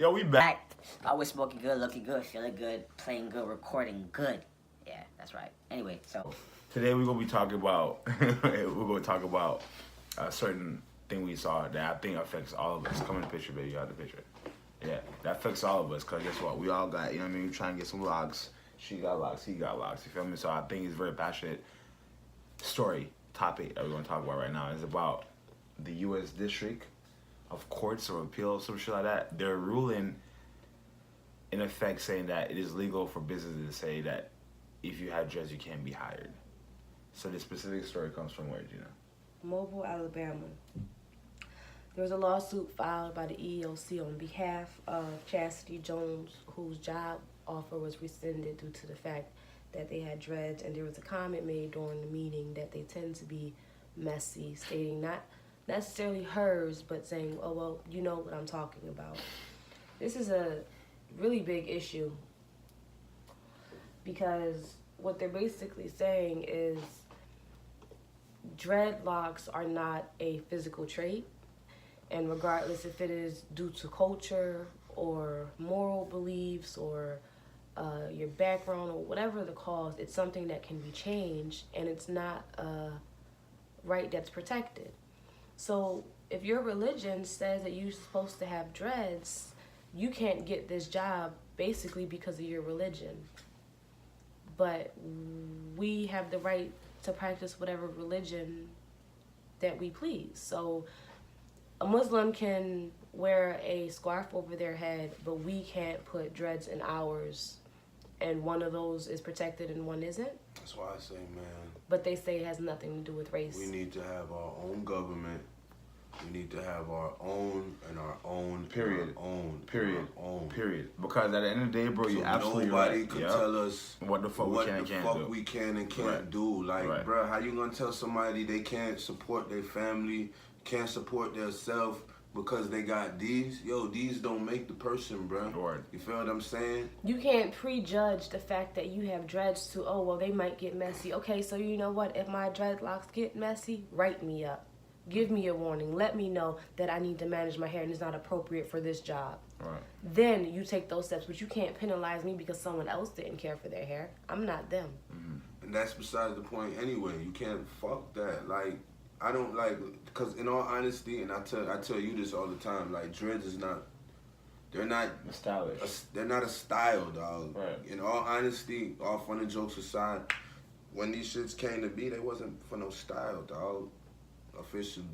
Yo, we back. Always smoking good, looking good, feeling good, playing good, recording good. Yeah, that's right. Anyway, so Today we're gonna be talking about a certain thing we saw that I think affects all of us. Come in the picture, baby. You got the picture. Yeah, that affects all of us. Cause guess what? We all got, you know what I mean? We're trying to get some locks. She got locks. He got locks. You feel me? So I think it's a very passionate topic that we're gonna talk about right now. It's about the U.S. District of Courts of Appeal, some shit like that. They're ruling, in effect, saying that it is legal for businesses to say that if you have dreads, you can't be hired. So the specific story comes from where, Gina? Mobile, Alabama. There was a lawsuit filed by the EEOC on behalf of Chastity Jones, whose job offer was rescinded due to the fact that they had dreads, and there was a comment made during the meeting that they tend to be messy, stating not necessarily hers, but saying, oh, well, you know what I'm talking about. This is a really big issue because what they're basically saying is dreadlocks are not a physical trait, and regardless if it is due to culture or moral beliefs or your background or whatever the cause, it's something that can be changed, and it's not a right that's protected. So if your religion says that you're supposed to have dreads, you can't get this job basically because of your religion. But we have the right to practice whatever religion that we please. So a Muslim can wear a scarf over their head, but we can't put dreads in ours, and one of those is protected and one isn't. That's why I say, man, But they say it has nothing to do with race. we need to have our own government. We need to have our own and our own. Period. Our own. Period. Our own. Period. Because at the end of the day, bro, So you're absolutely nobody right. could Yep. tell us What the fuck we what can and the can't fuck do. we can and can't Right. do. Like, Right. bruh, how you gonna tell somebody they can't support their family, can't support their self because they got these? Yo, these don't make the person, bruh. Word. You feel what I'm saying? You can't prejudge the fact that you have dreads to, oh, well, they might get messy. Okay, so you know what? If my dreadlocks get messy, write me up. Give me a warning. Let me know that I need to manage my hair and it's not appropriate for this job. Right. Then you take those steps, but you can't penalize me because someone else didn't care for their hair. I'm not them. And that's besides the point anyway. You can't fuck that. Like, I don't like, because in all honesty, and I tell you this all the time, like, dreads is not, they're not Stylish. they're not a style, dog. Right. In all honesty, all fun and jokes aside, when these shits came to be, they wasn't for no style, dog. Officially,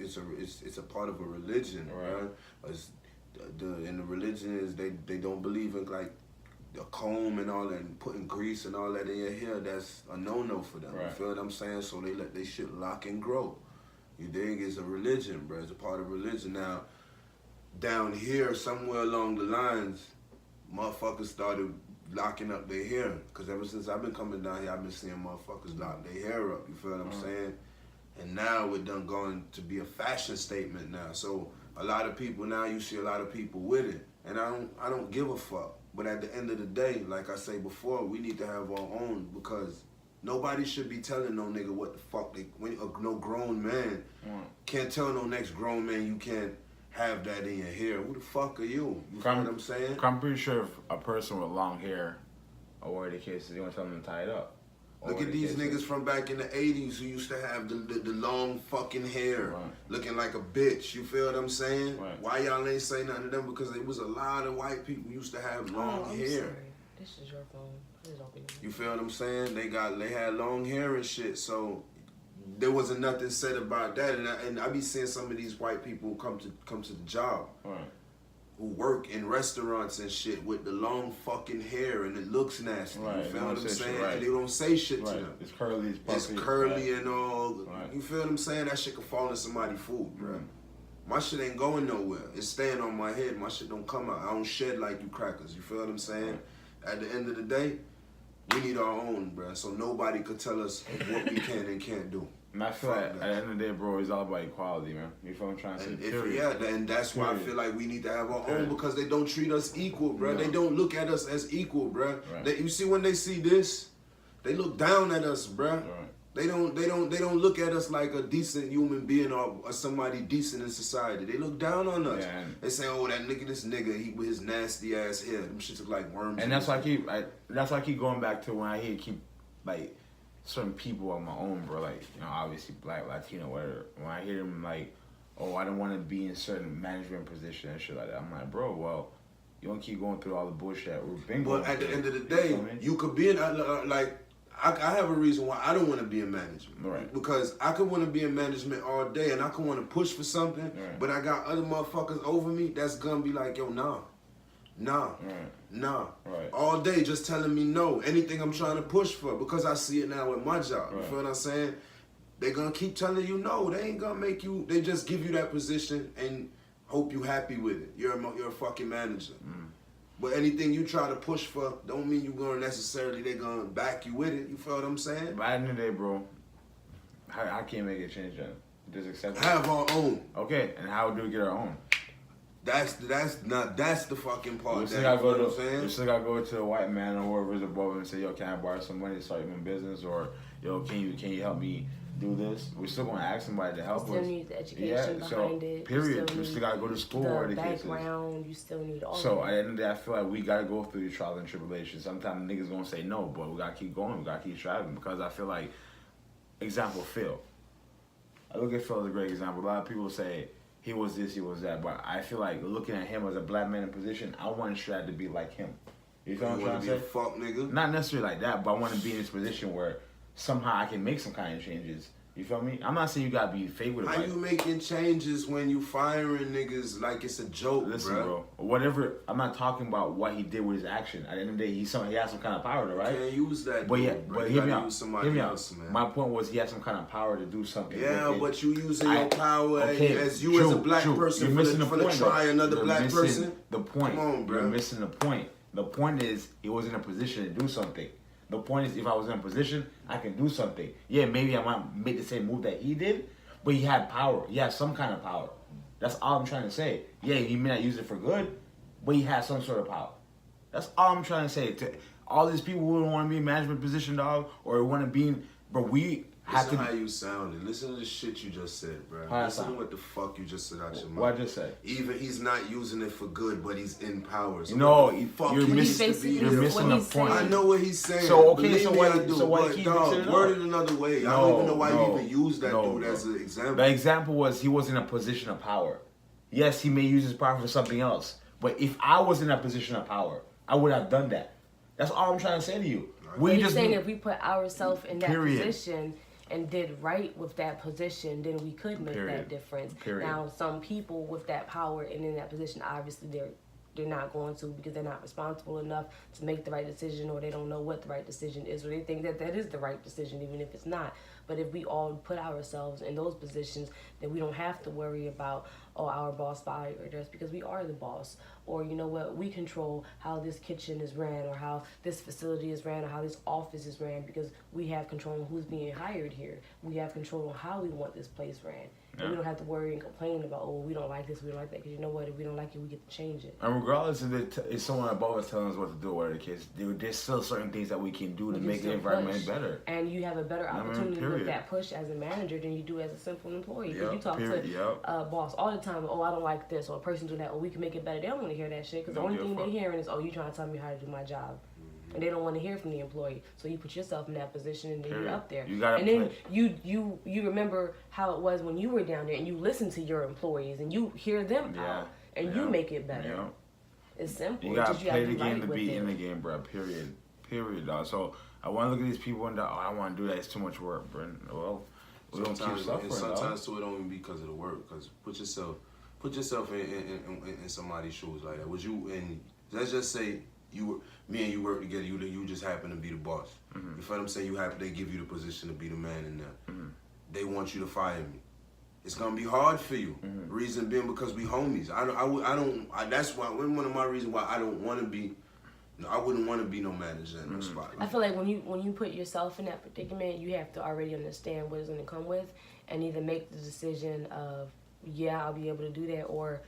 it's a part of a religion, Right. And the religion is they don't believe in like the comb and all that and putting grease and all that in your hair. That's a no for them. Right. You feel what I'm saying? So they let they shit lock and grow. You dig? It's a religion, bro. It's a part of religion. Now, down here, somewhere along the lines, motherfuckers started locking up their hair. Cause ever since I've been coming down here, I've been seeing motherfuckers lock their hair up. You feel what I'm saying? And now we're done going to be a fashion statement now. So a lot of people now, you see a lot of people with it, and I don't give a fuck. But at the end of the day, like I say before, we need to have our own, because nobody should be telling no nigga what the fuck no grown man can't tell no next grown man you can't have that in your hair. Who the fuck are you? You feel what I'm saying? I'm pretty sure if a person with long hair, or whatever the case is, you want to tell them to tie it up. Look at these niggas from back in the 80s who used to have the long fucking hair, Right. looking like a bitch. You feel what I'm saying? Right. Why y'all ain't say nothing to them? Because there was a lot of white people who used to have long I'm hair. sorry. This is your phone. Please open it. You feel what I'm saying? They had long hair and shit, so there wasn't nothing said about that. And I be seeing some of these white people come to the job. Right. Who work in restaurants and shit with the long fucking hair and it looks nasty. Right, You they feel don't what I'm say shit, saying? right. And they don't say shit to Right. them. It's curly, it's puffy. It's curly right. and all. Right. You feel what I'm saying? That shit could fall in somebody's food, bro. My shit ain't going nowhere. It's staying on my head. My shit don't come out. I don't shed like you crackers. You feel what I'm saying? At the end of the day, we need our own, bro. So nobody could tell us what we can and can't do. And I feel Fuck like that. at the end of the day, bro, it's all about equality, man. You feel what I'm trying to say? And Period. and that's why I Period. feel like we need to have our own, Period. because they don't treat us equal, bro. No. They don't look at us as equal, bro. Right. You see when they see this, they look down at us, bro. Right. They don't look at us like a decent human being or somebody decent in society. They look down on us. Yeah. They say, "Oh, this nigga, he with his nasty ass hair. Them shits look like worms." And that's why I keep going back to when I hear like certain people on my own, bro. Like, you know, obviously black, Latino, whatever. When I hear them like, "Oh, I don't want to be in certain management position and shit like that," I'm like, bro, well, you don't keep going through all the bullshit we've been going But at through. the end of the You day, feel me? you could be in like. I have a reason why I don't want to be in management. Right. Because I could want to be in management all day and I could want to push for something, Right. but I got other motherfuckers over me that's gonna be like, yo, nah. Right. All day just telling me no. Anything I'm trying to push for because I see it now with my job. You Right. feel what I'm saying? They gonna keep telling you no. They ain't gonna make you. They just give you that position and hope you happy with it. You're a fucking manager. But anything you try to push for don't mean you're gonna necessarily they gonna back you with it. You feel what I'm saying? But at the end of the day, bro, I can't make a change then. Just accept it. Have our own. Okay, and how do we get our own? That's the fucking part. We That, still gotta you know what I'm we saying? still gotta go to the white man or whoever's above and say, yo, can I borrow some money to start my business? Or, yo, can you help me do this? We're still gonna ask somebody to help You still us. need the education Yeah, so, behind it. period. You We still gotta go to school or the the case is. background. You still need all So of at the it. end of the day, I feel like we gotta go through these trials and tribulations. Sometimes niggas gonna say no, but we gotta keep going. We gotta keep striving because I feel like, example, Phil. I look at Phil as a great example. A lot of people say he was this, he was that, but I feel like looking at him as a black man in position, I want Strad to be like him. You feel what I'm You trying wanna to be a say? fuck nigga? Not necessarily like that, but I want to be in this position where somehow I can make some kind of changes. You feel me? I'm not saying you gotta be fake with it. How Like, you making changes when you firing niggas like it's a joke, listen, bro? bro. Whatever. I'm not talking about what he did with his action. At the end of the day, he has some kind of power, though, right? Can't use that. But yeah, dude, bro. but You hear me gotta out. use somebody Hear me else, out. man. My point was he had some kind of power to do something. Yeah, with it. but you using your power okay, as you true, as a black true. person You're missing the for to point, try though. another You're black missing person. The point. Come on, bro. You're missing the point. The point is he was in a position to do something. The point is if I was in a position, I can do something. Yeah, maybe I might make the same move that he did, but he had power. He had some kind of power. That's all I'm trying to say. Yeah, he may not use it for good, but he had some sort of power. That's all I'm trying to say. To all these people who don't want to be in management position, dog, or want to be in, but we have Listen to. how you sounded. Listen to the shit you just said, bro. How I Listen to sound? what the fuck you just said out your mouth. What I just said. Even he's not using it for good, but he's in power. So No, what the fuck you're he missing- needs to be you're here missing for? the he's point. saying. I know what he's saying. So, okay, Believe so me, why- I do. so why But keep dog, mixing it up? word it another way. I don't even know why you even use that dude bro. as an example. The example was he was in a position of power. Yes, he may use his power for something else, but if I was in a position of power, I would have done that. That's all I'm trying to say to you. But he's saying if we put ourselves in that Period. position and did right with that position, then we could make Period. that difference. Period. Now, some people with that power and in that position, obviously they're not going to because they're not responsible enough to make the right decision, or they don't know what the right decision is, or they think that is the right decision even if it's not. But if we all put ourselves in those positions, then we don't have to worry about, oh, our boss fired us because we are the boss. Or, you know what, we control how this kitchen is ran, or how this facility is ran, or how this office is ran, because we have control on who's being hired here. We have control on how we want this place ran. And we don't have to worry and complain about, oh, we don't like this, we don't like that. Because you know what, if we don't like it, we get to change it. And regardless if it's someone above us telling us what to do, whatever the case, there's still certain things that we can do to We can make the still environment push. better. And you have a better I mean, opportunity period. with that push as a manager than you do as a simple employee. Because Yep, you talk period, to yep. a boss all the time, oh, I don't like this, or a person do that, oh, we can make it better. They don't want to hear that shit, because the Don't only give a thing they're fuck. hearing is, oh, you trying to tell me how to do my job. And they don't want to hear from the employee. So you put yourself in that position and then Period. you're up there. You gotta and then play. you remember how it was when you were down there, and you listen to your employees and you hear them Yeah, out and yeah, you make it better. yeah. It's simple. You It's gotta just play have the be game right to with be it. in the game, bro. Period, dog. So I want to look at these people and I don't want to do that. It's too much work, bro. Well, we don't keep Sometimes, suffering, and dog. sometimes too, it don't even be because of the work. Because put yourself in somebody's shoes like that. Was you in? Let's just say me and you work together. You just happen to be the boss. Mm-hmm. You feel what I'm saying? They give you the position to be the man in there. Mm-hmm. They want you to fire me. It's gonna be hard for you. Mm-hmm. Reason being because we homies. That's why one of my reasons why I don't want to be. I wouldn't want to be no manager in no Mm-hmm. spot. I feel like when you put yourself in that predicament, you have to already understand what it's going to come with, and either make the decision of, yeah, I'll be able to do that, or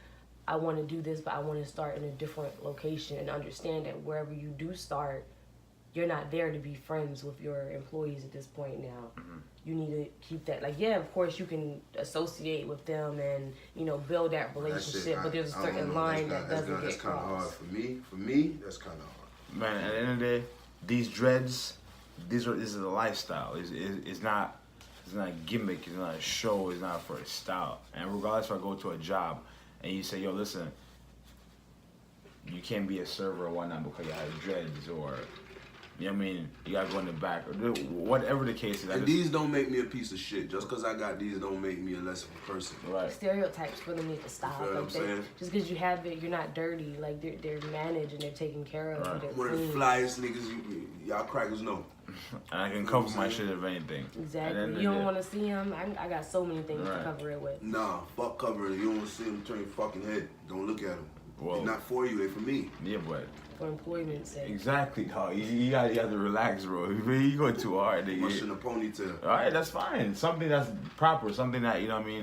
I want to do this, but I want to start in a different location, and understand that wherever you do start, you're not there to be friends with your employees at this point now. Mm-hmm. You need to keep that. Like, yeah, of course you can associate with them and, you know, build that relationship, but there's a I don't certain know. line That's that doesn't that's get kind of hard crossed. for me. For me, that's kind of hard. Man, at the end of the day, these dreads, this is a lifestyle. It's not a gimmick. It's not a show. It's not for a style. And regardless, if I go to a job and you say, yo, listen, you can't be a server or whatnot because you have dreads, or you know what I mean, you gotta go in the back, or whatever the case is. And these don't make me a piece of shit. Just because I got these don't make me a less of a person. right. Stereotypes really need to stop. You feel what Like I'm saying? just because you have it, you're not dirty. Like they're managed and they're taken care of. Right. They're One of the clean. flyest niggas y'all crackers know. And I can You know cover what I'm my saying? shit if anything. At the end Exactly. of You the don't day. want to see them. I got so many things Right. to cover it with. Nah, fuck covering. You don't want to see them turn your fucking head. Don't look at them. Whoa. They're not for you. They for me. Yeah, but For employment's sake. exactly, dog. You gotta to relax, bro. You go too hard, Mush nigga. in a ponytail. All right, that's fine. Something that's proper. Something that, you know what I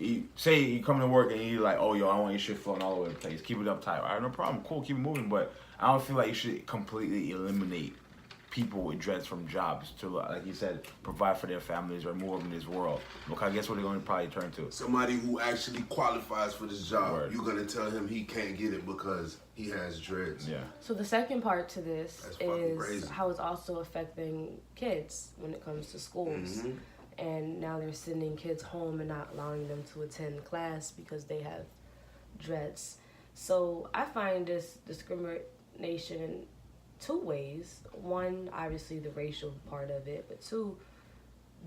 mean. Say you come to work and you're like, oh, yo, I want your shit flowing all over the place. Keep it uptight. All right, no problem. Cool, keep it moving. But I don't feel like you should completely eliminate people with dreads from jobs to, like you said, provide for their families or move up in this world. Because guess what they're going to probably turn to? Somebody who actually qualifies for this job, Word. you're gonna tell him he can't get it because he has dreads. Yeah. So the second part to this That's fucking is crazy. how it's also affecting kids when it comes to schools. Mhm. And now they're sending kids home and not allowing them to attend class because they have dreads. So I find this discrimination in two ways. One, obviously the racial part of it, but two,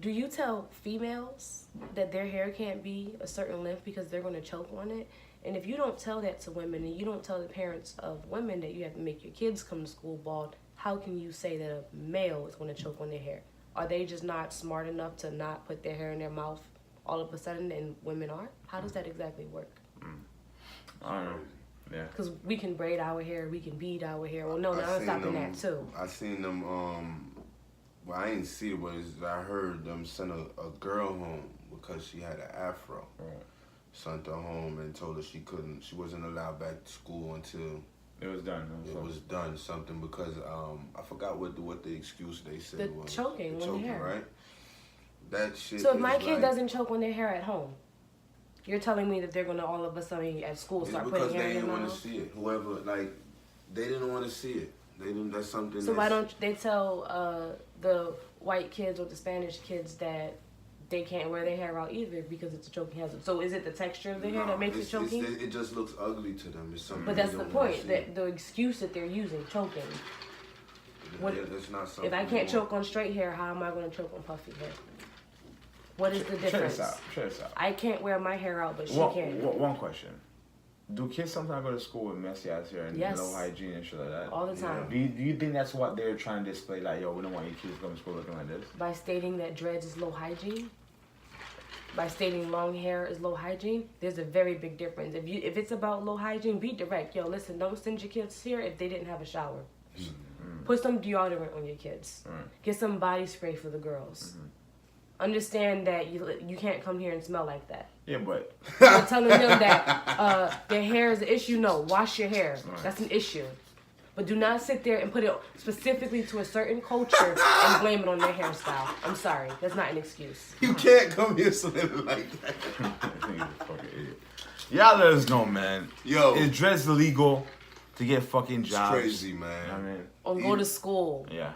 do you tell females that their hair can't be a certain length because they're going to choke on it? And if you don't tell that to women, and you don't tell the parents of women that you have to make your kids come to school bald, how can you say that a male is going to choke on their hair? Are they just not smart enough to not put their hair in their mouth all of a sudden, and women are? How does that exactly work? I don't know. Yeah. Because we can braid our hair, we can bead our hair. Well, no, I I'm seen stopping them- that too. I seen them. Well, I ain't see it, but I heard them send a girl home because she had an afro. Right. Sent her home and told her she wasn't allowed back to school until It was done. it was done. Something because I forgot what the excuse they said The was. choking The on the hair. right? That shit. So if my is kid like- doesn't choke on their hair at home, you're telling me that they're going to all of a sudden at school It's start because putting hair they in their didn't want to mouth? see it. Whoever, like, they didn't want to see it. They didn't. That's something. So why don't they tell the white kids or the Spanish kids that they can't wear their hair out either because it's a choking hazard? So is it the texture of the hair that makes it choking? It just looks ugly to them. It's something. But they that's the don't wanna point. see. That the excuse that they're using, choking. what- That's not something. If I they can't want. choke on straight hair, how am I going to choke on puffy hair? What is the Check difference? this out. Check this out. I can't wear my hair out, but she One, can. one question. Do kids sometimes go to school with messy ass hair and Yes. low hygiene and shit like that? All the time. Do you think that's what they're trying to display? Like, yo, we don't want your kids going to school looking like this? By stating that dreads is low hygiene, by stating long hair is low hygiene, there's a very big difference. If it's about low hygiene, be direct. Yo, listen, don't send your kids here if they didn't have a shower. Put some deodorant on your kids. Right. Get some body spray for the girls. Understand that you can't come here and smell like that. Yeah, but You're telling them that their hair is an issue. No, wash your hair. Right. That's an issue. But do not sit there and put it specifically to a certain culture and blame it on their hairstyle. I'm sorry. That's not an excuse. You can't come here smelling like that. fucking idiot. Y'all let us know, man. Yo. Is dreads illegal to get fucking It's jobs? crazy, man. I mean, Or go to school. yeah.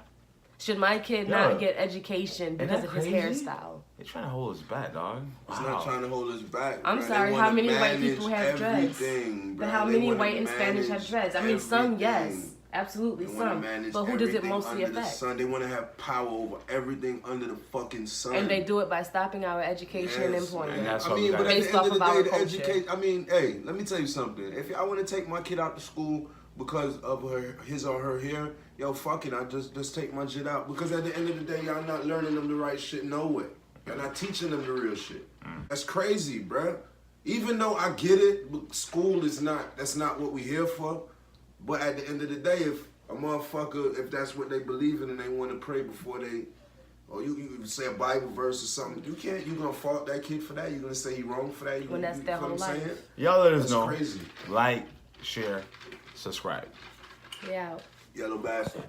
Should my kid Yeah. not get education because that of his crazy? hairstyle? They're trying to hold us back, dog. It's Wow. not trying to hold us back. I'm bruh. sorry, They how wanna many white manage people have dreads? everything, But bruh. how They many wanna white and Spanish have manage dreads? I mean, some, yes. everything. Absolutely, They wanna some. manage But who does it everything mostly under the affect? sun. They want to have power over everything under the fucking sun. And they do it by stopping our education and Yes, employment. And that's I why we mean, gotta- but at Based the end off of the of our day, the culture. educate. I mean, hey, let me tell you something. If I want to take my kid out to school because of his or her hair, yo, fuck it. I just take my shit out because at the end of the day, y'all not learning them the right shit no way. Y'all not teaching them the real shit. That's crazy, bruh. Even though I get it, but school is not. That's not what we here for. But at the end of the day, if a motherfucker, if that's what they believe in and they want to pray before they, or you say a Bible verse or something, you gonna fault that kid for that? You gonna say he wrong for that? When that's their feel whole what I'm life. saying? Y'all let us That's know. crazy. Like, share, subscribe. Yeah. Yellow bastard.